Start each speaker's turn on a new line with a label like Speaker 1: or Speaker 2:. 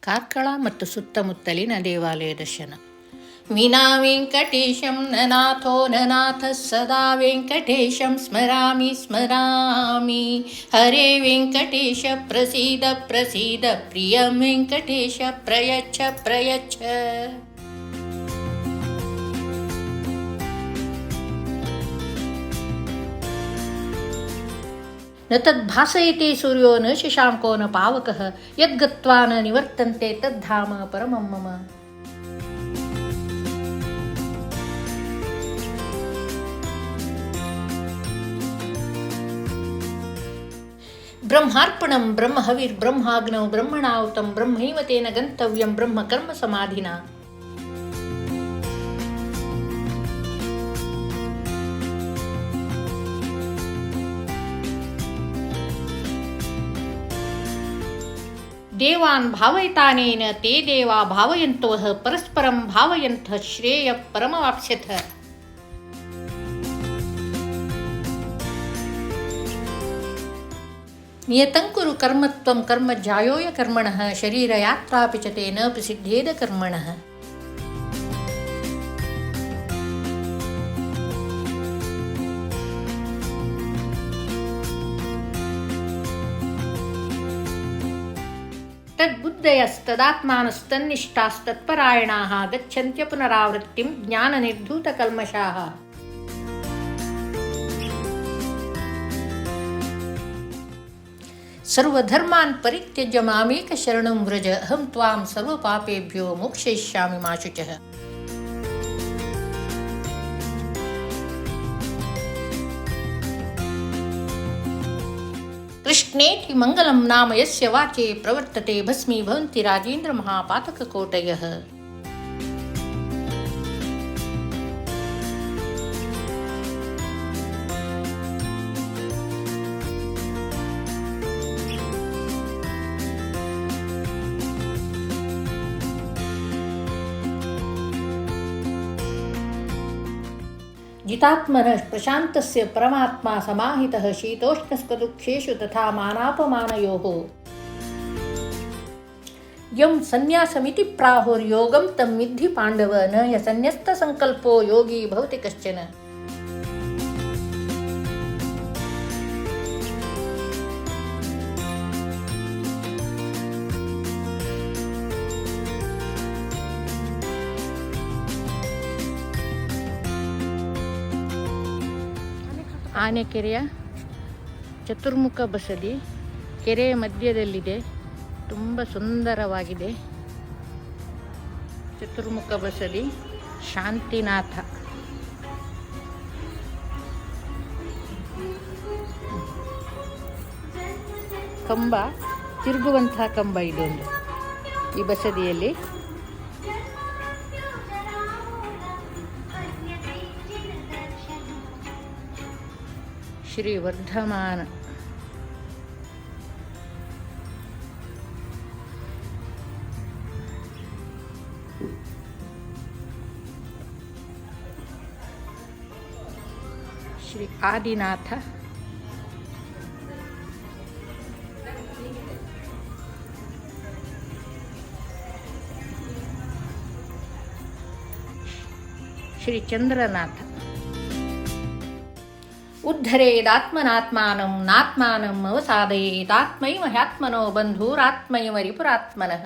Speaker 1: ಕಾರ್ಕಳ ಮತ್ತು ಸುತ್ತಮುತ್ತಲಿನ ದೇವಾಲಯ ದರ್ಶನ. ವಿನಾ ವೆಂಕಟೇಶಂ ನನಾಥೋ ನನಾಥ ಸದಾ ವೆಂಕಟೇಶಂ ಸ್ಮರಾಮಿ ಸ್ಮರಾಮಿ. ಹರೇ ವೆಂಕಟೇಶ ಪ್ರಸೀದ ಪ್ರಸೀದ ಪ್ರಿಯಂ ವೆಂಕಟೇಶ ಪ್ರಯಚ್ಛ ಪ್ರಯಚ್ಛ. ನ ತದ್ಭಾಸಯತೆ ಸೂರ್ಯೋ ನ ಶಶಾಂಕೋ ನ ಪಾವಕಃ ಯದ್ಗತ್ವಾ ನ ನಿವರ್ತಂತೆ ತದ್ಧಾಮ ಪರಮಂ ಮಮ. ಬ್ರಹ್ಮಾರ್ಪಣಂ ಬ್ರಹ್ಮಹವಿರ್ ಬ್ರಹ್ಮಾಗ್ನೌ ಬ್ರಹ್ಮಣಾಹುತಂ ಬ್ರಹ್ಮೈವ ತೇನ ಗಂತವ್ಯಂ ಬ್ರಹ್ಮ ಕರ್ಮ ಸಮಾಧಿನಾ. ದೇವಾನ್ ಭಾವಯತಾನೇನ ತೇ ದೇವಾ ಭಾವಯಂತೋಃ ಪರಸ್ಪರಂ ಭಾವಯಂತಃ ಶ್ರೇಯ ಪರಮವಾಪ್ಸ್ಯತಃ. ನಿಯತಂಕುರು ಕರ್ಮತ್ವಂ ಕರ್ಮ ಜಾಯೋಯ ಕರ್ಮಣಃ ಶರೀರ ಯಾತ್ರಾಪಿ ಚ ತೇ ನ ಪ್ರಸಿದ್ಧೇದ ಕರ್ಮಣಃ. ತದ್ಬುದ್ಧಯಸ್ತದಾತ್ಮಾನಸ್ತನ್ನಿಷ್ಠಾಸ್ತತ್ಪರಾಯಣಾಃ ಗಚ್ಚಂತ್ಯ ಪುನರಾವೃತ್ತಿಂ ಜ್ಞಾನನಿರ್ಧೂತಕಲ್ಮಷಾಃ. ಸರ್ವಧರ್ಮಾನ್ ಪರಿತ್ಯಜ್ಯ ಮಾಮೇಕ ಶರಣಂ ವ್ರಜ ಅಹಂ ತ್ವಾಂ ಸರ್ವಪಾಪೇಭ್ಯೋ ಮೋಕ್ಷಯಿಷ್ಯಾಮಿ ಮಾ ಶುಚಃ. ಕೃಷ್ಣೇತಿ ಮಂಗಲಂ ನಾಮ ಯಸ್ಯ ವಾಚೆ ಪ್ರವರ್ತತೆ ಭಸ್ಮೀ ಭವಂತಿ ರಾಜೇಂದ್ರ ಮಹಾಪಾತಕಕೋಟಯಃ. ಜಿತಾತ್ಮನಃ ಪ್ರಶಾಂತಸ್ಯ ಪರಮಾತ್ಮ ಸಮಾಹಿತಃ ಶೀತೋಷ್ಣಸ್ಕದುಃಖೇಷು ತಥಾ ಮಾನಾಪಮಾನಯೋಃ. ಯಂ ಸನ್ಯಾಸಮಿತಿ ಪ್ರಾಹುರ್ಯೋಗಂ ತಂ ವಿದ್ಧಿ ಪಾಂಡವ ನ ಯಸನ್ಯಸ್ತಸಂಕಲ್ಪೋ ಯೋಗಿ ಭವತಿ ಕಶ್ಚನ. ಆನೆಕೆರೆಯ ಚತುರ್ಮುಖ ಬಸದಿ ಕೆರೆಯ ಮಧ್ಯದಲ್ಲಿದೆ. ತುಂಬ ಸುಂದರವಾಗಿದೆ. ಚತುರ್ಮುಖ ಬಸದಿ ಶಾಂತಿನಾಥ. ಕಂಬ ತಿರುಗುವಂತಹ ಕಂಬ ಇದೊಂದು ಈ ಬಸದಿಯಲ್ಲಿ. ಶ್ರೀ ವರ್ಧಮಾನ ಶ್ರೀ ಆದಿನಾಥ, ಶ್ರೀ ಚಂದ್ರನಾಥ. ಉದ್ಧರೇದಾತ್ಮನಾತ್ಮಾನಂ ನಾತ್ಮಾನಂ ಅವಸಾದಯೇದಾತ್ಮೈವ ಹ್ಯಾತ್ಮನೋ ಬಂಧುರಾತ್ಮೈವ ರಿಪುರಾತ್ಮನಃ.